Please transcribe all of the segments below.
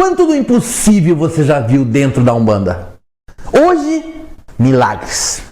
Quanto do impossível você já viu dentro da Umbanda? Hoje, milagres.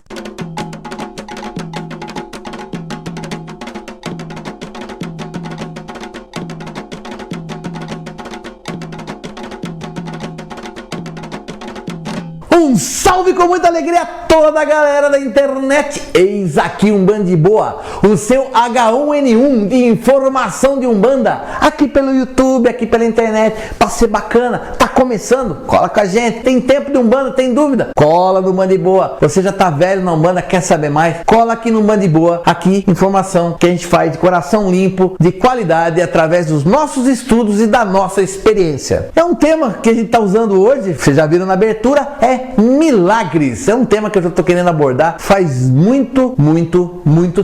Um salve com muita alegria a toda a galera da internet. Eis aqui Umbandiboa, o seu H1N1 de informação de Umbanda, aqui pelo YouTube, aqui pela internet, pra ser bacana. Tá começando? Cola com a gente. Tem tempo de Umbanda? Tem dúvida? Cola no Umbandiboa. Você já tá velho na Umbanda, quer saber mais? Cola aqui no Umbandiboa. Aqui, informação que a gente faz de coração limpo, de qualidade, através dos nossos estudos e da nossa experiência. É um tema que a gente tá usando hoje, vocês já viram na abertura, é milagres. É um tema que eu já tô querendo abordar faz muito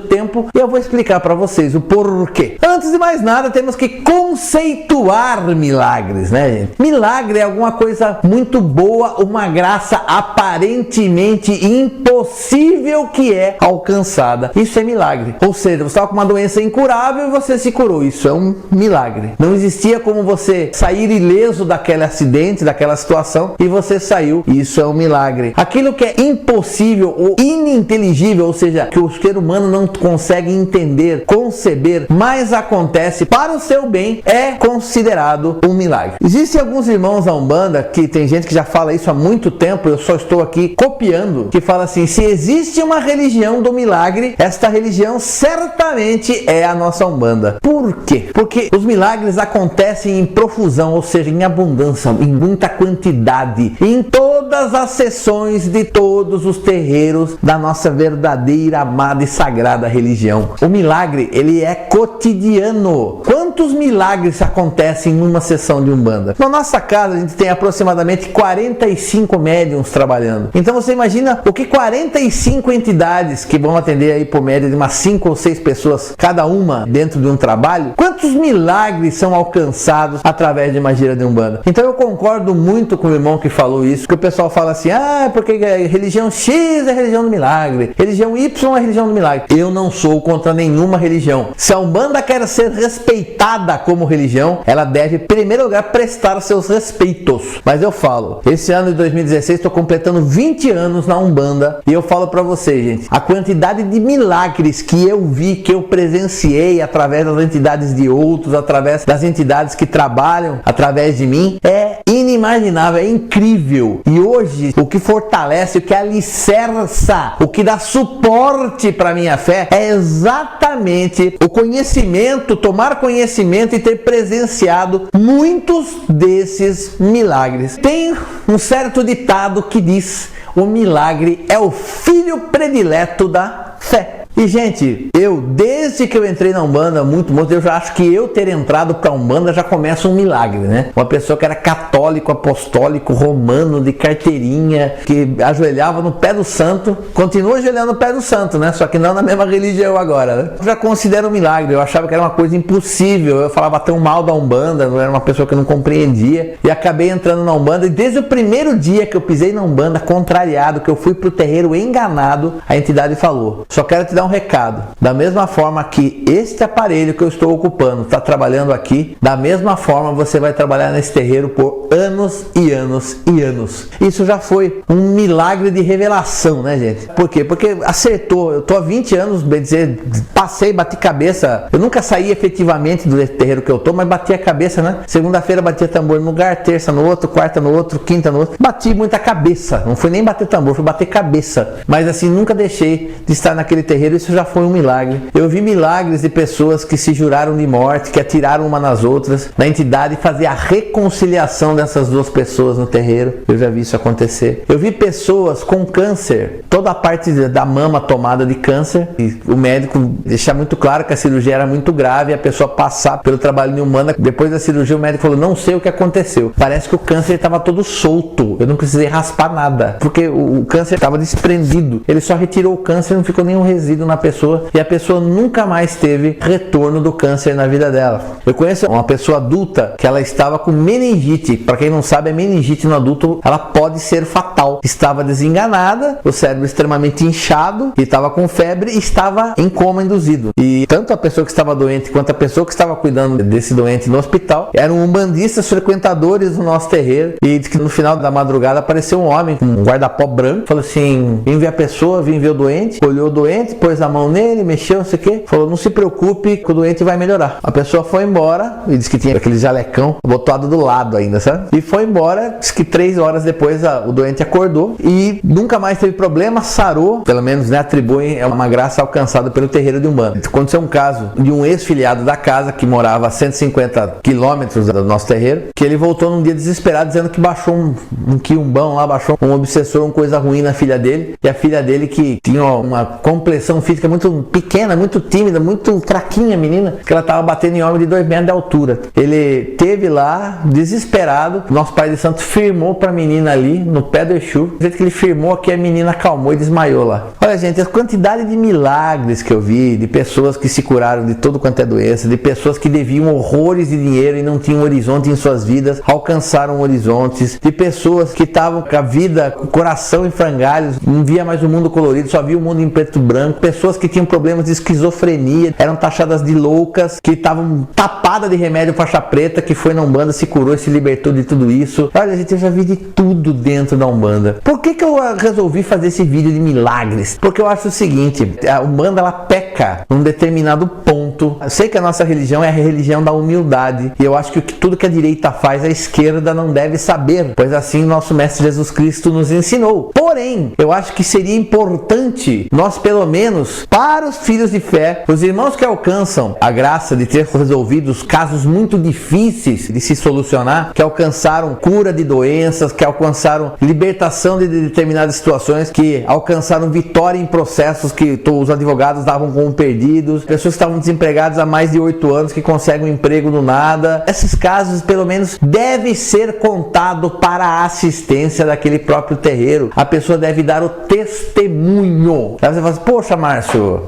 tempo e eu vou explicar para vocês o porquê. Antes de mais nada, temos que conceituar milagres, né, gente? Milagre é alguma coisa muito boa, uma graça aparentemente impossível que é alcançada. Isso é milagre. Ou seja, você estava com uma doença incurável e você se curou. Isso é um milagre. Não existia como você sair ileso daquele acidente, daquela situação, e você saiu. Isso é um milagre. Aquilo que é impossível ou ininteligível, ou seja, que o ser humano não consegue entender, conceber, mas acontece para o seu bem, é considerado um milagre. Existem alguns irmãos da Umbanda, que tem gente que já fala isso há muito tempo, eu só estou aqui copiando, que fala assim: se existe uma religião do milagre, esta religião certamente é a nossa Umbanda. Por quê? Porque os milagres acontecem em profusão, ou seja, em abundância, em muita quantidade, em todas as sessões de todos os terreiros da nossa verdadeira, amada e sagrada religião. O milagre, ele é cotidiano. Quantos milagres acontecem numa sessão de Umbanda? Na nossa casa, a gente tem aproximadamente 45 médiums trabalhando. Então você imagina o que 45 entidades que vão atender aí por média de umas 5 ou 6 pessoas cada uma dentro de um trabalho, quantos milagres são alcançados através de uma gira de Umbanda? Então eu concordo muito com o irmão que falou isso, que o pessoal fala assim: ah, porque religião X é religião do milagre, religião Y é religião do milagre. Eu não sou contra nenhuma religião. Se a Umbanda quer ser respeitada como religião, ela deve, em primeiro lugar, prestar seus respeitos. Mas eu falo, esse ano de 2016 estou completando 20 anos na Umbanda e eu falo pra vocês, gente, a quantidade de milagres que eu vi, que eu presenciei através das entidades de outros, através das entidades que trabalham através de mim, é inimaginável, é incrível. E hoje, o que fortalece, o que alicerça, o que dá suporte para minha fé é exatamente o conhecimento, tomar conhecimento e ter presenciado muitos desses milagres. Tem um certo ditado que diz: o milagre é o filho predileto da fé. E, gente, desde que eu entrei na Umbanda, eu já acho que eu ter entrado pra Umbanda já começa um milagre, né? Uma pessoa que era católico, apostólico, romano, de carteirinha, que ajoelhava no pé do santo, continua ajoelhando no pé do santo, né? Só que não na mesma religião agora, né? Eu já considero um milagre, eu achava que era uma coisa impossível, eu falava tão mal da Umbanda, eu era uma pessoa que eu não compreendia, e acabei entrando na Umbanda, e desde o primeiro dia que eu pisei na Umbanda, contrariado, que eu fui pro terreiro enganado, a entidade falou: só quero te dar um recado. Da mesma forma que este aparelho que eu estou ocupando está trabalhando aqui, da mesma forma você vai trabalhar nesse terreiro por anos e anos e anos. Isso já foi um milagre de revelação, né, gente? Por quê? Porque acertou. Eu tô há 20 anos, bem dizer, passei, bati cabeça. Eu nunca saí efetivamente do terreiro que eu tô, mas bati a cabeça, né? Segunda-feira batia tambor num lugar, terça no outro, quarta no outro, quinta no outro. Bati muita cabeça. Não foi nem bater tambor, foi bater cabeça. Mas assim, nunca deixei de estar naquele terreiro. Isso já foi um milagre. Eu vi milagres de pessoas que se juraram de morte, que atiraram uma nas outras, na entidade, fazer a reconciliação dessas duas pessoas no terreiro. Eu já vi isso acontecer. Eu vi pessoas com câncer, toda a parte da mama tomada de câncer, e o médico deixar muito claro que a cirurgia era muito grave, e a pessoa passar pelo trabalho de Umbanda. Depois da cirurgia, o médico falou: não sei o que aconteceu, parece que o câncer estava todo solto, eu não precisei raspar nada, porque o câncer estava desprendido. Ele só retirou o câncer, não ficou nenhum resíduo produzido na pessoa e a pessoa nunca mais teve retorno do câncer na vida dela. Eu conheço uma pessoa adulta que ela estava com meningite. Para quem não sabe, a meningite no adulto ela pode ser fatal. Estava desenganada, o cérebro extremamente inchado e estava com febre e estava em coma induzido. E tanto a pessoa que estava doente quanto a pessoa que estava cuidando desse doente no hospital eram umbandistas frequentadores do nosso terreiro. E diz que no final da madrugada apareceu um homem com um guarda-pó branco, falou assim: vim ver a pessoa, vim ver o doente, olhou o doente, pôs a mão nele, mexeu, não sei o que, falou: não se preocupe que o doente vai melhorar. A pessoa foi embora e disse que tinha aquele jalecão botado do lado ainda, sabe? E foi embora, diz que 3 horas depois o doente acordou e nunca mais teve problema, sarou, pelo menos, né, atribuem uma graça alcançada pelo terreiro de Umbanda. Aconteceu um caso de um ex-filiado da casa que morava a 150 quilômetros do nosso terreiro, que ele voltou num dia desesperado dizendo que baixou um quiumbão lá, baixou um obsessor, uma coisa ruim na filha dele, e a filha dele que tinha uma complexão física muito pequena, muito tímida, muito fraquinha, menina, que ela tava batendo em homem de 2 metros de altura. Ele teve lá, desesperado, nosso pai de santo firmou pra menina ali, no pé do Exu, do jeito que ele firmou aqui, a menina acalmou e desmaiou lá. Olha, gente, a quantidade de milagres que eu vi, de pessoas que se curaram de todo quanto é doença, de pessoas que deviam horrores de dinheiro e não tinham horizonte em suas vidas, alcançaram horizontes, de pessoas que estavam com a vida, com o coração em frangalhos, não via mais o mundo colorido, só via o mundo em preto e branco, pessoas que tinham problemas de esquizofrenia, eram taxadas de loucas, que estavam tapadas de remédio faixa preta, que foi na Umbanda, se curou e se libertou de tudo isso. Olha, gente, eu já vi de tudo dentro da Umbanda. Por que eu resolvi fazer esse vídeo de milagres? Porque eu acho o seguinte: a Umbanda ela peca num determinado ponto. Eu sei que a nossa religião é a religião da humildade, e eu acho que tudo que a direita faz, a esquerda não deve saber, pois assim nosso Mestre Jesus Cristo nos ensinou. Porém, eu acho que seria importante nós, pelo menos, para os filhos de fé, os irmãos que alcançam a graça de ter resolvido os casos muito difíceis de se solucionar, que alcançaram cura de doenças, que alcançaram libertação de determinadas situações, que alcançaram vitória em processos que os advogados davam como perdidos, pessoas que estavam desempregadas há mais de 8 anos, que conseguem um emprego do nada. Esses casos, pelo menos, devem ser contados para a assistência daquele próprio terreiro. A pessoa deve dar o testemunho. Aí você fala assim: poxa, Márcio,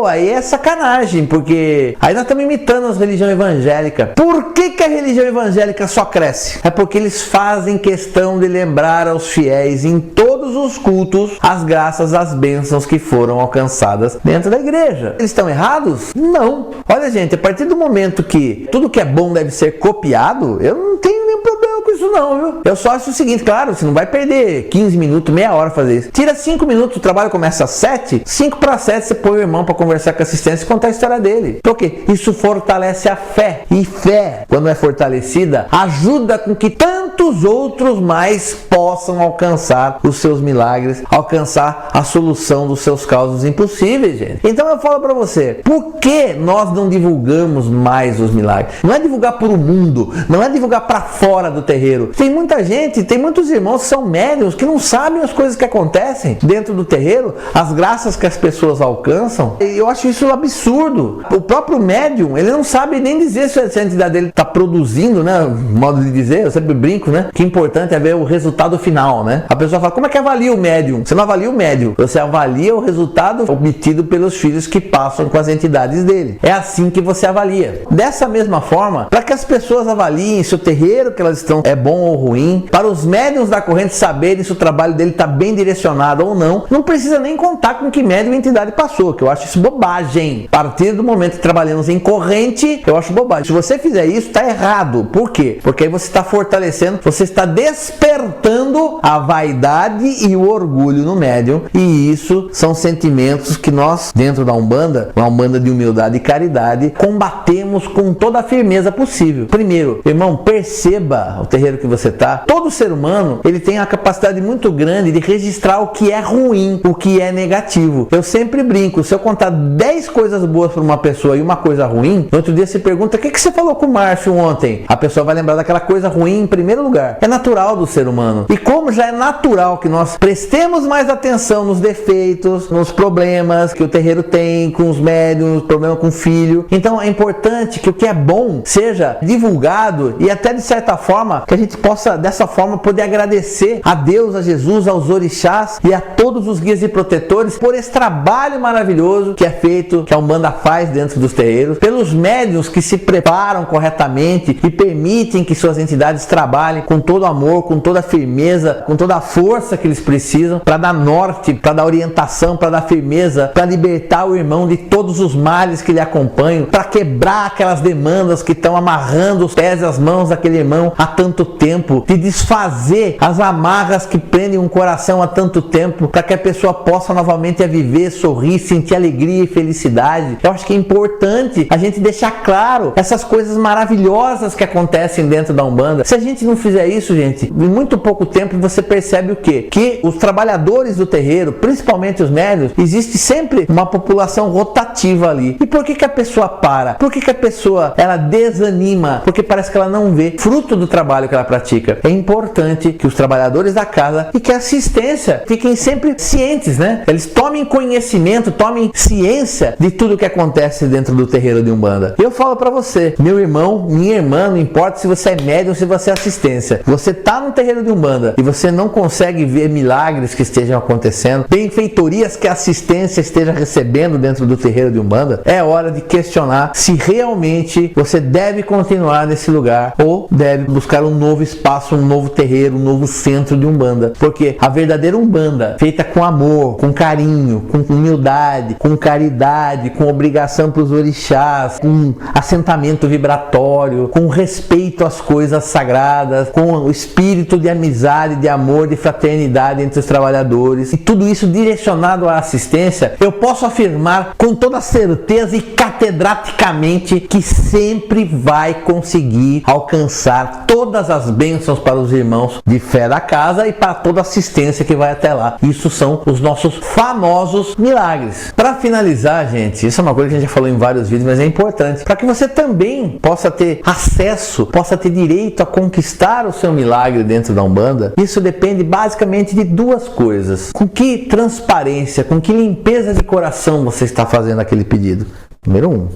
aí é sacanagem, porque aí nós estamos imitando as religiões evangélicas. Por que a religião evangélica só cresce? É porque eles fazem questão de lembrar aos fiéis em todos os cultos as graças, as bênçãos que foram alcançadas dentro da igreja. Eles estão errados? Não. Olha, gente, a partir do momento que tudo que é bom deve ser copiado, eu não tenho nenhum problema com isso não, viu? Eu só acho o seguinte: claro, você não vai perder 15 minutos, meia hora fazer isso. Tira 5 minutos, o trabalho começa às 7, 5 para 7 você põe o irmão para conversar com a assistência e contar a história dele. Por quê? Isso fortalece a fé. E fé, quando é fortalecida, ajuda com que tantos outros mais possam alcançar os seus milagres, alcançar a solução dos seus causos impossíveis, gente. Então eu falo para você: por que nós não divulgamos mais os milagres? Não é divulgar para o mundo, não é divulgar para fora do terreiro. Tem muita gente, tem muitos irmãos que são médiuns que não sabem as coisas que acontecem dentro do terreiro, as graças que as pessoas alcançam. Eu acho isso um absurdo. O próprio médium, ele não sabe nem dizer se a entidade dele está produzindo, né? Modo de dizer, eu sempre brinco, né? Que importante é ver o resultado final, né? A pessoa fala: como é que avalia o médium? Você não avalia o médium, você avalia o resultado obtido pelos filhos que passam com as entidades dele. É assim que você avalia. Dessa mesma forma, para que as pessoas avaliem se o terreiro que elas estão é bom ou ruim, para os médiuns da corrente saberem se o trabalho dele está bem direcionado ou não, não precisa nem contar com que médium a entidade passou, que eu acho isso bobagem. A partir do momento que trabalhamos em corrente, eu acho bobagem. Se você fizer isso, está errado. Por quê? Porque aí você está fortalecendo, você está despertando a vaidade e o orgulho no médium, e isso são sentimentos que nós, dentro da Umbanda, uma Umbanda de humildade e caridade, combatemos com toda a firmeza possível. Primeiro, irmão, perceba o terreiro que você está. Todo ser humano, ele tem a capacidade muito grande de registrar o que é ruim, o que é negativo. Eu sempre brinco: se eu contar 10 coisas boas para uma pessoa e uma coisa ruim, no outro dia você pergunta: o que você falou com o Márcio ontem? A pessoa vai lembrar daquela coisa ruim em primeiro lugar. É natural do ser humano. E como já é natural que nós prestemos mais atenção nos defeitos, nos problemas que o terreiro tem com os médiuns, problema com o filho, então é importante que o que é bom seja divulgado e até de certa forma que a gente possa dessa forma poder agradecer a Deus, a Jesus, aos orixás e a todos os guias e protetores por esse trabalho maravilhoso que é feito, que a Umbanda faz dentro dos terreiros, pelos médiuns que se preparam corretamente e permitem que suas entidades trabalhem com todo amor, com toda a firmeza, com toda a força que eles precisam para dar norte, para dar orientação, para dar firmeza, para libertar o irmão de todos os males que lhe acompanham, para quebrar aquelas demandas que estão amarrando os pés e as mãos daquele irmão há tanto tempo, de desfazer as amarras que prendem um coração há tanto tempo, para que a pessoa possa novamente viver, sorrir, sentir alegria e felicidade. Eu acho que é importante a gente deixar claro essas coisas maravilhosas que acontecem dentro da Umbanda. Se a gente não fizer isso, gente, em muito pouco tempo você percebe o quê? Que os trabalhadores do terreiro, principalmente os médiuns, existe sempre uma população rotativa ali. E por que a pessoa para? Por que a pessoa ela desanima? Porque parece que ela não vê fruto do trabalho que ela pratica. É importante que os trabalhadores da casa e que a assistência fiquem sempre cientes, né? Eles tomem conhecimento, tomem ciência de tudo que acontece dentro do terreiro de Umbanda. Eu falo pra você, meu irmão, minha irmã, não importa se você é médium ou se você é assistência, você tá no terreiro de Umbanda e você não consegue ver milagres que estejam acontecendo, benfeitorias que a assistência esteja recebendo dentro do terreiro de Umbanda, é hora de questionar se realmente você deve continuar nesse lugar ou deve buscar um novo espaço, um novo terreiro, um novo centro de Umbanda. Porque a verdadeira Umbanda, feita com amor, com carinho, com humildade, com caridade, com obrigação para os orixás, com assentamento vibratório, com respeito às coisas sagradas, com o espírito de amizade, de amor, de fraternidade entre os trabalhadores, e tudo isso direcionado à assistência, eu posso afirmar com toda certeza e catedraticamente que sempre vai conseguir alcançar todas as bênçãos para os irmãos de fé da casa e para toda assistência que vai até lá. Isso são os nossos famosos milagres. Para finalizar, gente, isso é uma coisa que a gente já falou em vários vídeos, mas é importante, para que você também possa ter acesso, possa ter direito a conquistar o seu milagre dentro da Umbanda. Isso depende basicamente de duas coisas: com que transparência, com que limpeza de coração você está fazendo aquele pedido. Número 1.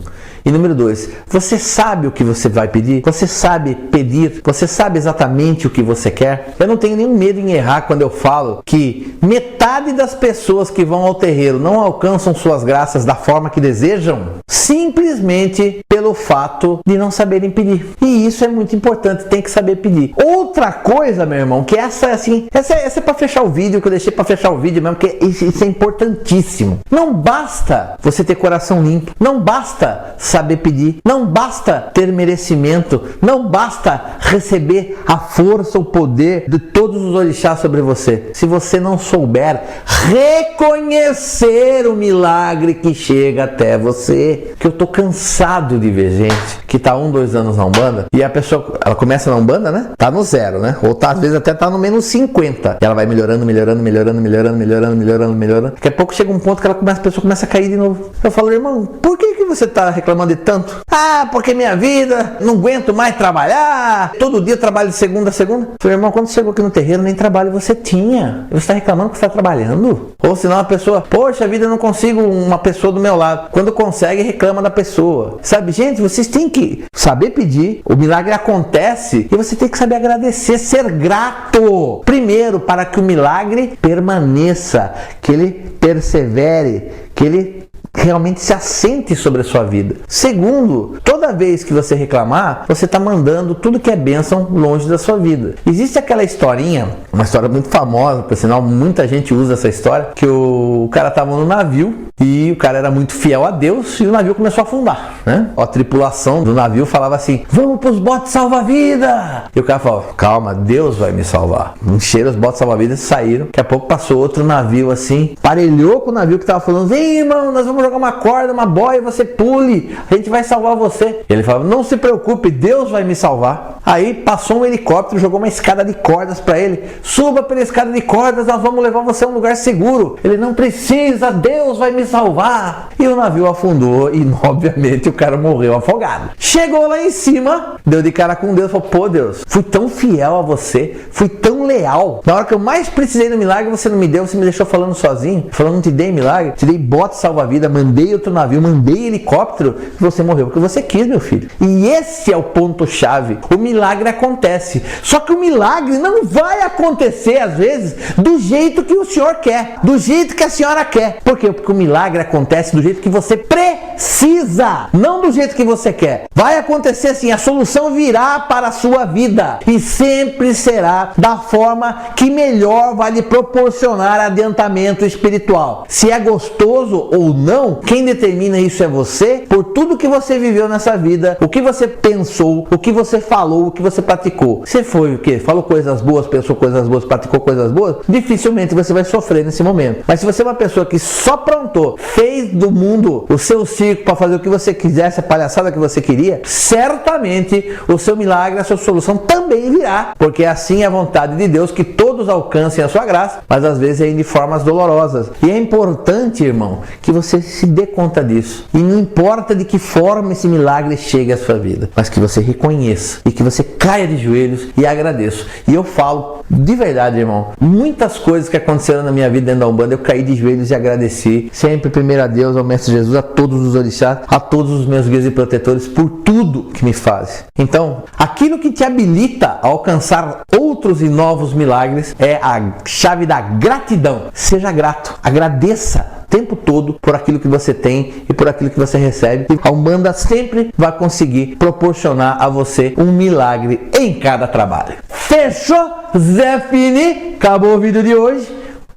E número 2, você sabe o que você vai pedir? Você sabe pedir? Você sabe exatamente o que você quer? Eu não tenho nenhum medo em errar quando eu falo que metade das pessoas que vão ao terreiro não alcançam suas graças da forma que desejam, simplesmente pelo fato de não saberem pedir. E isso é muito importante, tem que saber pedir. Outra coisa, meu irmão, que essa é para fechar o vídeo, que eu deixei para fechar o vídeo mesmo, porque isso é importantíssimo. Não basta você ter coração limpo, não basta saber pedir, não basta ter merecimento, não basta receber a força, o poder de todos os orixás sobre você. Se você não souber reconhecer o milagre que chega até você, que eu tô cansado de ver gente que tá 1, 2 anos na Umbanda e a pessoa, ela começa na Umbanda, né? Tá no 0, né? Ou tá, às vezes até tá no menos 50. E ela vai melhorando. Daqui a pouco chega um ponto que a pessoa começa a cair de novo. Eu falo, irmão, por que você tá reclamando de tanto? Ah, porque minha vida, não aguento mais trabalhar, todo dia eu trabalho de segunda a segunda. Eu falei, irmão, quando chegou aqui no terreiro, nem trabalho você tinha. Você tá reclamando que você tá trabalhando? Ou senão a pessoa, poxa vida, eu não consigo uma pessoa do meu lado. Quando consegue, reclama da pessoa. Sabe, gente, vocês têm que saber pedir, o milagre acontece e você tem que saber agradecer, ser grato. Primeiro, para que o milagre permaneça, que ele persevere, que ele realmente se assente sobre a sua vida. Segundo, toda vez que você reclamar, você está mandando tudo que é bênção longe da sua vida. Existe aquela historinha, uma história muito famosa, por sinal muita gente usa essa história, que o cara estava no navio e o cara era muito fiel a Deus e o navio começou a afundar, né? A tripulação do navio falava assim, vamos para os botes salva-vida! E o cara falou, calma, Deus vai me salvar. Encheram os botes salva-vida e saíram. Daqui a pouco passou outro navio assim, parelhou com o navio que estava falando, vem irmão, nós vamos jogar uma corda, uma boia, você pule, a gente vai salvar você. Ele falava, não se preocupe, Deus vai me salvar. Aí passou um helicóptero, jogou uma escada de cordas para ele. Suba pela escada de cordas, nós vamos levar você a um lugar seguro. Ele: não precisa, Deus vai me salvar. E o navio afundou e obviamente o cara morreu afogado. Chegou lá em cima, deu de cara com Deus, falou: pô Deus, fui tão fiel a você, fui tão leal. Na hora que eu mais precisei do milagre, você não me deu, você me deixou falando sozinho. Falando: não te dei milagre, te dei bote salva-vida, mandei outro navio, mandei helicóptero, e você morreu porque você quis, meu filho. E esse é o ponto-chave. O milagre acontece. Só que o milagre não vai acontecer, às vezes, do jeito que o senhor quer, do jeito que a senhora quer. Por quê? Porque o milagre acontece do jeito que você precisa, não do jeito que você quer. Vai acontecer assim, a solução virá para a sua vida e sempre será da forma que melhor vai lhe proporcionar adiantamento espiritual. Se é gostoso ou não, quem determina isso é você, por tudo que você viveu nessa vida, o que você pensou, o que você falou, o que você praticou. Você foi o quê? Falou coisas boas, pensou coisas boas, praticou coisas boas? Dificilmente você vai sofrer nesse momento. Mas se você é uma pessoa que só aprontou, fez do mundo o seu circo para fazer o que você quisesse, a palhaçada que você queria, certamente o seu milagre, a sua solução também virá. Porque assim é a vontade de Deus, que todos alcancem a sua graça, mas às vezes é de formas dolorosas. E é importante, irmão, que você se dê conta disso. E não importa de que forma esse milagre chegue à sua vida, mas que você reconheça e que você caia de joelhos e agradeça. E eu falo de verdade, irmão, muitas coisas que aconteceram na minha vida dentro da Umbanda, eu caí de joelhos e agradeci. Sempre primeiro a Deus, ao Mestre Jesus, a todos os orixás, a todos os meus guias e protetores por tudo que me fazem. Então, aquilo que te habilita a alcançar outros e novos milagres é a chave da gratidão. Seja grato, agradeça o tempo todo por aquilo que você tem e por aquilo que você recebe. E a Umbanda sempre vai conseguir proporcionar a você um milagre em cada trabalho. Fechou? Zé Fini, acabou o vídeo de hoje.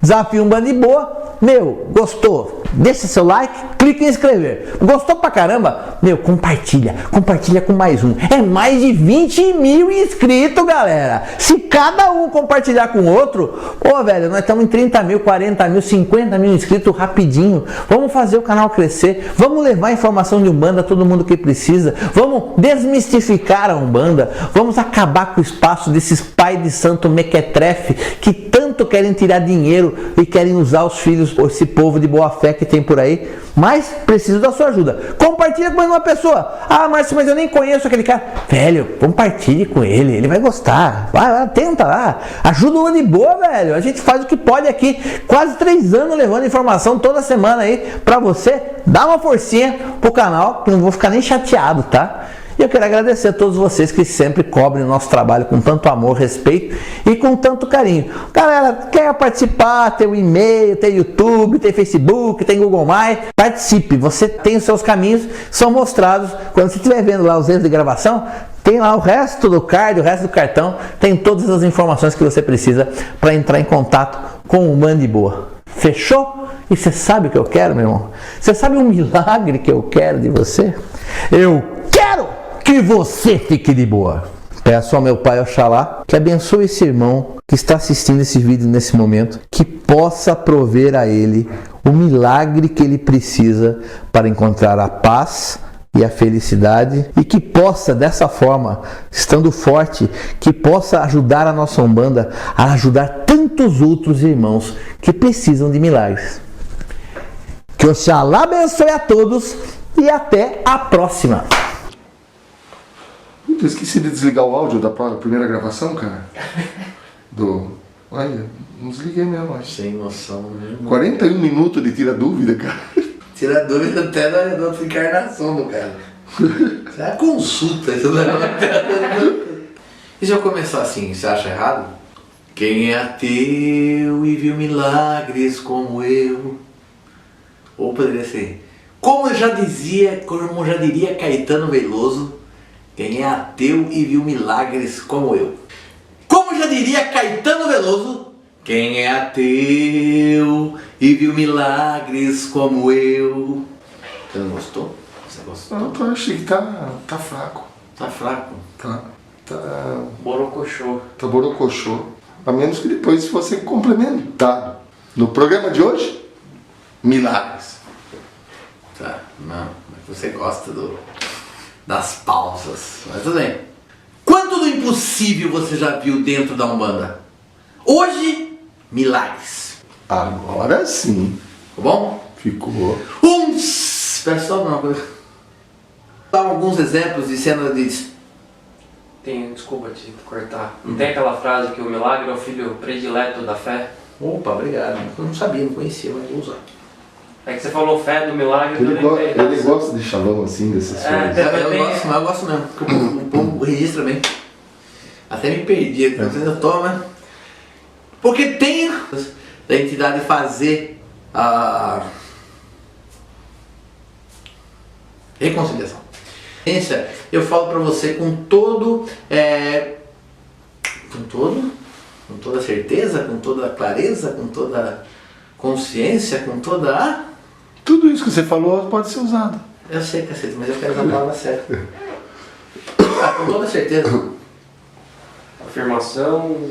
Desafio Umbanda de Boa. Meu, gostou? Deixa seu like, clica em inscrever. Gostou pra caramba? Meu, compartilha com mais um. É mais de 20 mil inscritos, galera. Se cada um compartilhar com o outro, ô velho, nós estamos em 30 mil, 40 mil, 50 mil inscritos rapidinho. Vamos fazer o canal crescer, vamos levar informação de Umbanda a todo mundo que precisa, vamos desmistificar a Umbanda, vamos acabar com o espaço desses pais de santo mequetrefe que tanto querem tirar dinheiro e querem usar os filhos, esse povo de boa fé que tem por aí, mas preciso da sua ajuda. Compartilha com mais uma pessoa. Ah, Márcio, mas eu nem conheço aquele cara. Velho, compartilhe com ele, ele vai gostar. Vai, tenta lá. Ajuda o Umbanda de Boa, velho. A gente faz o que pode aqui. Quase 3 anos levando informação toda semana aí pra você. Dá uma forcinha pro canal, que não vou ficar nem chateado, tá? E eu quero agradecer a todos vocês que sempre cobrem o nosso trabalho com tanto amor, respeito e com tanto carinho. Galera, quer participar, tem o e-mail, tem YouTube, tem Facebook, tem Google+, participe. Você tem os seus caminhos, são mostrados. Quando você estiver vendo lá os erros de gravação, tem lá o resto do card, o resto do cartão, tem todas as informações que você precisa para entrar em contato com o Umbanda de Boa. Fechou? E você sabe o que eu quero, meu irmão? Você sabe o milagre que eu quero de você? Eu quero que você fique de boa. Peço ao meu Pai Oxalá que abençoe esse irmão que está assistindo esse vídeo nesse momento, que possa prover a ele o milagre que ele precisa para encontrar a paz e a felicidade, e que possa, dessa forma, estando forte, que possa ajudar a nossa Umbanda a ajudar tantos outros irmãos que precisam de milagres. Que Oxalá abençoe a todos e até a próxima. Eu esqueci de desligar o áudio da primeira gravação, cara. Olha, não desliguei mesmo, acho. Sem noção mesmo. 41 minutos de tira dúvida, cara. Tira dúvida até da outra encarnação do cara. Isso é uma consulta. E se eu começar assim, você acha errado? Quem é ateu e viu milagres como eu? Ou poderia ser, como já diria Caetano Veloso, quem é ateu e viu milagres como eu. Como já diria Caetano Veloso, quem é ateu e viu milagres como eu. Você não gostou? Você gostou? Eu achei que tá fraco. Tá fraco? Tá borocochô. Tá borocochô. A menos que depois fosse complementado. No programa de hoje, milagres. Tá, não, mas você gosta das pausas. Mas tudo bem. Quanto do impossível você já viu dentro da Umbanda? Hoje, milagres. Agora sim. Tá bom? Ficou. Pessoal, não. Dá alguns exemplos de cena de... Tem, desculpa te cortar. Não tem aquela frase que o milagre é o filho predileto da fé? Opa, obrigado. Eu não sabia, não conhecia, mas vou usar. É que você falou fé do milagre, Ele, eu lembrei. ele gosta de chavão assim, dessas coisas. Eu gosto mesmo, porque o povo registra bem. Até me perdi, eu tô, né? Porque tem da entidade fazer a reconciliação. Eu falo pra você com toda certeza, com toda clareza, com toda consciência, com toda a... Tudo isso que você falou pode ser usado. Eu sei, cacete, mas eu quero usar a palavra certa. Com toda certeza. Afirmação.